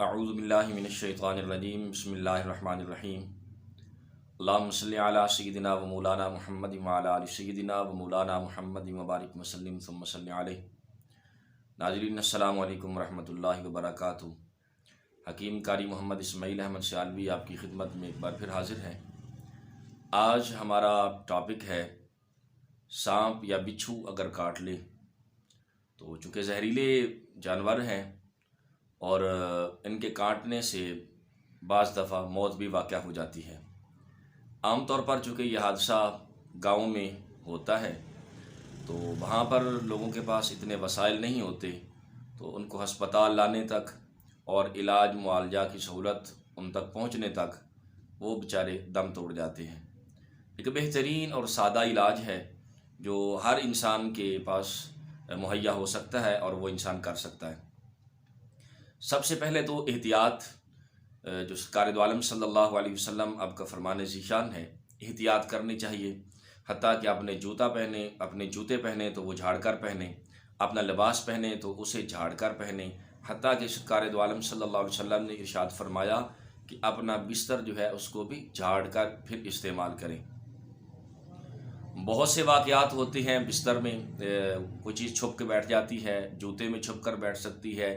اعوذ باللہ من الشیطان الرجیم بسم اللہ الرحمن الرحیم اللہم صلی علی سیدنا و مولانا محمد وعلی آل سیدنا و مولانا محمد وبارک وسلم ثم صلی علیہ۔ ناظرین السلام علیکم ورحمۃ اللہ وبرکاتہ۔ حکیم قاری محمد اسماعیل احمد سیالوی آپ کی خدمت میں ایک بار پھر حاضر ہیں۔ آج ہمارا ٹاپک ہے سانپ یا بچھو اگر کاٹ لے تو چونکہ زہریلے جانور ہیں اور ان کے کاٹنے سے بعض دفعہ موت بھی واقع ہو جاتی ہے۔ عام طور پر چونکہ یہ حادثہ گاؤں میں ہوتا ہے تو وہاں پر لوگوں کے پاس اتنے وسائل نہیں ہوتے، تو ان کو ہسپتال لانے تک اور علاج معالجہ کی سہولت ان تک پہنچنے تک وہ بیچارے دم توڑ جاتے ہیں۔ ایک بہترین اور سادہ علاج ہے جو ہر انسان کے پاس مہیا ہو سکتا ہے اور وہ انسان کر سکتا ہے۔ سب سے پہلے تو احتیاط، جو سرکار دو عالم صلی اللہ علیہ وسلم آپ کا فرمان ذیشان ہے، احتیاط کرنی چاہیے۔ حتیٰ کہ اپنے جوتے پہنے تو وہ جھاڑ کر پہنے، اپنا لباس پہنے تو اسے جھاڑ کر پہنے۔ حتیٰ کہ سرکار دو عالم صلی اللہ علیہ وسلم نے ارشاد فرمایا کہ اپنا بستر جو ہے اس کو بھی جھاڑ کر پھر استعمال کریں۔ بہت سے واقعات ہوتے ہیں بستر میں، کوئی چیز چھپ کے بیٹھ جاتی ہے، جوتے میں چھپ کر بیٹھ سکتی ہے،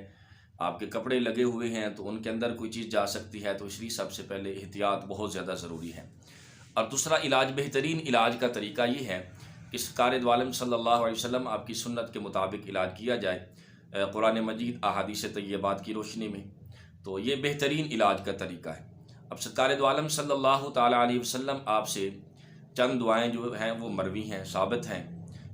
آپ کے کپڑے لگے ہوئے ہیں تو ان کے اندر کوئی چیز جا سکتی ہے، تو اس لیے سب سے پہلے احتیاط بہت زیادہ ضروری ہے۔ اور دوسرا علاج، بہترین علاج کا طریقہ یہ ہے کہ سرکار دو عالم صلی اللہ علیہ وسلم آپ کی سنت کے مطابق علاج کیا جائے، قرآن مجید احادیث طیبات کی روشنی میں، تو یہ بہترین علاج کا طریقہ ہے۔ اب سرکار دو عالم صلی اللہ تعالیٰ علیہ وسلم آپ سے چند دعائیں جو ہیں وہ مروی ہیں، ثابت ہیں۔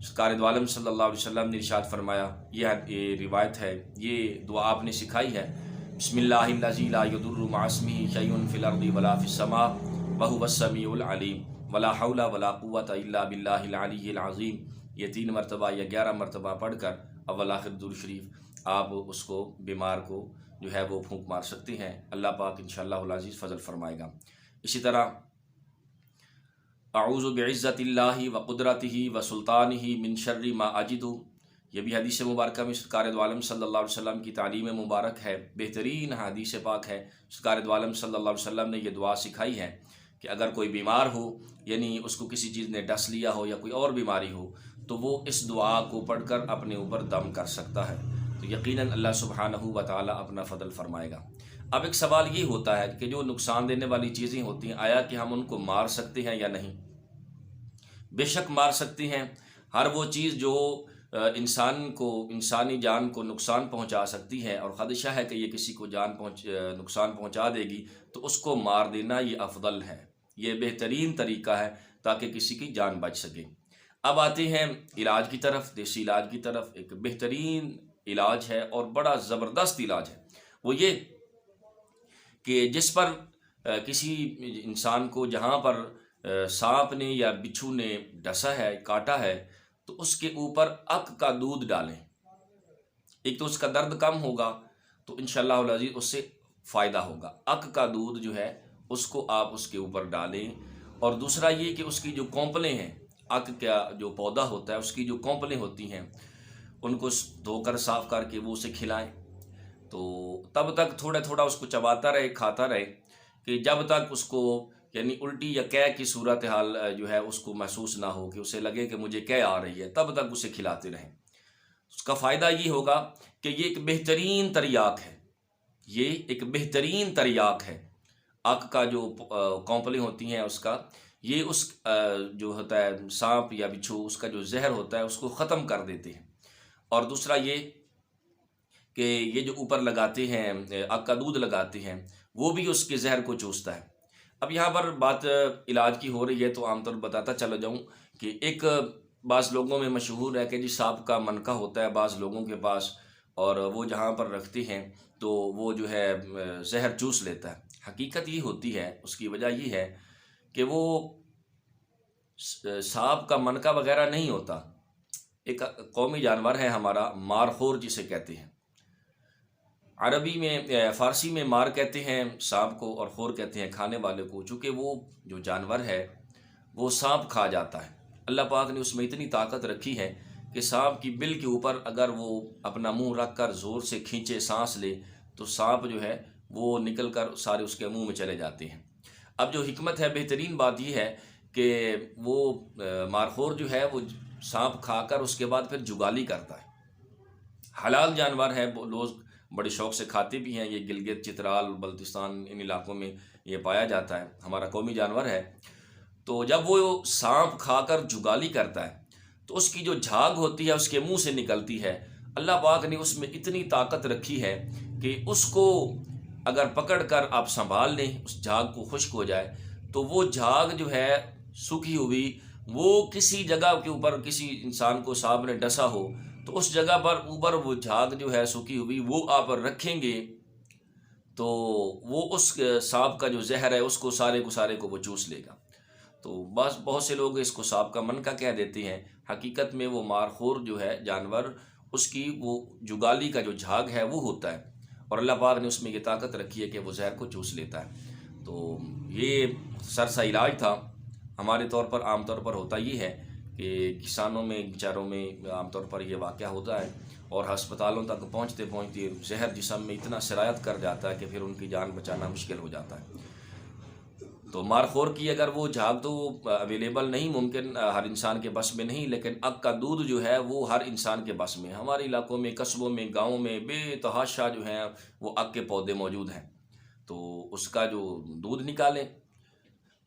سرکار دو عالم صلی اللہ علیہ وسلم نے ارشاد فرمایا، یہ روایت ہے، یہ دعا آپ نے سکھائی ہے، بسم اللہ الذی لا یضر مع اسمہ شیء فی الارض ولا فی السماء وہو السمیع العلیم ولا حول ولا قوۃ الا باللہ العلی العظیم۔ یہ 3 مرتبہ یا 11 مرتبہ پڑھ کر اول آخر درود شریف آپ اس کو، بیمار کو جو ہے وہ پھونک مار سکتے ہیں۔ اللہ پاک انشاءاللہ العزیز فضل فرمائے گا۔ اسی طرح اعوذ بعزت اللہ و قدرتہ و سلطانہ من شر ما اجد، یہ بھی حدیث مبارکہ میں سرکار دو عالم صلی اللہ علیہ وسلم کی تعلیم مبارک ہے، بہترین حدیث پاک ہے۔ سرکار دو عالم صلی اللہ علیہ وسلم نے یہ دعا سکھائی ہے کہ اگر کوئی بیمار ہو، یعنی اس کو کسی چیز نے ڈس لیا ہو یا کوئی اور بیماری ہو، تو وہ اس دعا کو پڑھ کر اپنے اوپر دم کر سکتا ہے، تو یقیناً اللہ سبحانہ و تعالیٰ اپنا فضل فرمائے گا۔ اب ایک سوال یہ ہوتا ہے کہ جو نقصان دینے والی چیزیں ہوتی ہیں، آیا کہ ہم ان کو مار سکتے ہیں یا نہیں؟ بے شک مار سکتے ہیں۔ ہر وہ چیز جو انسانی جان کو نقصان پہنچا سکتی ہے اور خدشہ ہے کہ یہ کسی کو نقصان پہنچا دے گی، تو اس کو مار دینا یہ افضل ہے، یہ بہترین طریقہ ہے تاکہ کسی کی جان بچ سکے۔ اب آتے ہیں علاج کی طرف، دیسی علاج کی طرف۔ ایک بہترین علاج ہے اور بڑا زبردست علاج ہے، وہ یہ کہ جس پر کسی انسان کو جہاں پر سانپ نے یا بچھو نے ڈسا ہے، کاٹا ہے، تو اس کے اوپر عق کا دودھ ڈالیں۔ ایک تو اس کا درد کم ہوگا، تو انشاءاللہ العزیز اس سے فائدہ ہوگا۔ عق کا دودھ جو ہے اس کو آپ اس کے اوپر ڈالیں، اور دوسرا یہ کہ اس کی جو کونپلیں ہیں، عق کا جو پودا ہوتا ہے اس کی جو کونپلیں ہوتی ہیں، ان کو دھو کر صاف کر کے وہ اسے کھلائیں، تو تب تک تھوڑا تھوڑا اس کو چباتا رہے، کھاتا رہے، کہ جب تک اس کو یعنی الٹی یا قے کی صورتحال جو ہے اس کو محسوس نہ ہو، کہ اسے لگے کہ مجھے قے آ رہی ہے، تب تک اسے کھلاتے رہیں۔ اس کا فائدہ یہ ہوگا کہ یہ ایک بہترین تریاق ہے، یہ ایک بہترین تریاق ہے۔ عق کا جو کونپلیں ہوتی ہیں اس کا، یہ اس جو ہوتا ہے سانپ یا بچھو، اس کا جو زہر ہوتا ہے اس کو ختم کر دیتے ہیں۔ اور دوسرا یہ کہ یہ جو اوپر لگاتے ہیں، عق کا دودھ لگاتے ہیں، وہ بھی اس کے زہر کو چوستا ہے۔ اب یہاں پر بات علاج کی ہو رہی ہے تو عام طور بتاتا چلا جاؤں کہ ایک بعض لوگوں میں مشہور ہے کہ جی سانپ کا منکا ہوتا ہے بعض لوگوں کے پاس، اور وہ جہاں پر رکھتے ہیں تو وہ جو ہے زہر چوس لیتا ہے۔ حقیقت یہ ہوتی ہے، اس کی وجہ یہ ہے کہ وہ سانپ کا منکا وغیرہ نہیں ہوتا، ایک قومی جانور ہے ہمارا، مارخور جسے کہتے ہیں۔ عربی میں، فارسی میں مار کہتے ہیں سانپ کو، اور خور کہتے ہیں کھانے والے کو، چونکہ وہ جو جانور ہے وہ سانپ کھا جاتا ہے۔ اللہ پاک نے اس میں اتنی طاقت رکھی ہے کہ سانپ کی بل کے اوپر اگر وہ اپنا منہ رکھ کر زور سے کھینچے، سانس لے، تو سانپ جو ہے وہ نکل کر سارے اس کے منہ میں چلے جاتے ہیں۔ اب جو حکمت ہے، بہترین بات یہ ہے کہ وہ مارخور جو ہے وہ سانپ کھا کر اس کے بعد پھر جگالی کرتا ہے۔ حلال جانور ہے، لوگ بڑے شوق سے کھاتے بھی ہیں، یہ گلگت، چترال، بلتستان ان علاقوں میں یہ پایا جاتا ہے، ہمارا قومی جانور ہے۔ تو جب وہ سانپ کھا کر جگالی کرتا ہے تو اس کی جو جھاگ ہوتی ہے اس کے منہ سے نکلتی ہے، اللہ پاک نے اس میں اتنی طاقت رکھی ہے کہ اس کو اگر پکڑ کر آپ سنبھال لیں، اس جھاگ کو خشک ہو جائے تو وہ جھاگ جو ہے سوکھی ہوئی، وہ کسی جگہ کے اوپر کسی انسان کو سانپ نے ڈسا ہو تو اس جگہ پر اوپر وہ جھاگ جو ہے سوکھی ہوئی وہ آپ رکھیں گے تو وہ اس سانپ کا جو زہر ہے اس کو سارے کو وہ چوس لے گا۔ تو بس بہت سے لوگ اس کو سانپ کا منکا کہہ دیتے ہیں، حقیقت میں وہ مارخور جو ہے جانور، اس کی وہ جگالی کا جو جھاگ ہے وہ ہوتا ہے، اور اللہ پاک نے اس میں یہ طاقت رکھی ہے کہ وہ زہر کو چوس لیتا ہے۔ تو یہ سرسا علاج تھا۔ ہمارے طور پر عام طور پر ہوتا یہ ہے کہ کسانوں میں بیچاروں میں عام طور پر یہ واقعہ ہوتا ہے، اور ہسپتالوں تک پہنچتے پہنچتے زہر جسم میں اتنا سرایت کر جاتا ہے کہ پھر ان کی جان بچانا مشکل ہو جاتا ہے۔ تو مارخور کی اگر وہ جھاگ تو اویلیبل نہیں، ممکن ہر انسان کے بس میں نہیں، لیکن اگ کا دودھ جو ہے وہ ہر انسان کے بس میں ہے۔ ہمارے علاقوں میں، قصبوں میں، گاؤں میں بے تحاشا جو ہیں وہ اگ کے پودے موجود ہیں، تو اس کا جو دودھ نکالیں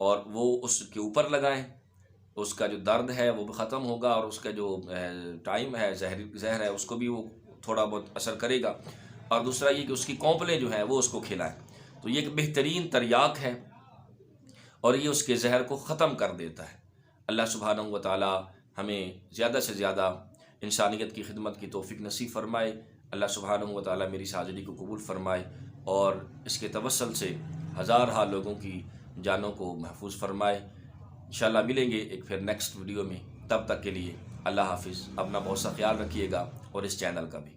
اور وہ اس کے اوپر لگائیں، اس کا جو درد ہے وہ بھی ختم ہوگا، اور اس کا جو ٹائم ہے، زہر ہے، اس کو بھی وہ تھوڑا بہت اثر کرے گا۔ اور دوسرا یہ کہ اس کی کونپلیں جو ہیں وہ اس کو کھلائیں، تو یہ ایک بہترین تریاق ہے اور یہ اس کے زہر کو ختم کر دیتا ہے۔ اللہ سبحانہ و تعالی ہمیں زیادہ سے زیادہ انسانیت کی خدمت کی توفیق نصیب فرمائے۔ اللہ سبحانہ و تعالی میری حاضری کو قبول فرمائے اور اس کے توسل سے ہزارہا لوگوں کی جانوں کو محفوظ فرمائے۔ انشاءاللہ ملیں گے ایک پھر نیکسٹ ویڈیو میں، تب تک کے لیے اللہ حافظ۔ اپنا بہت سا خیال رکھیے گا اور اس چینل کا بھی۔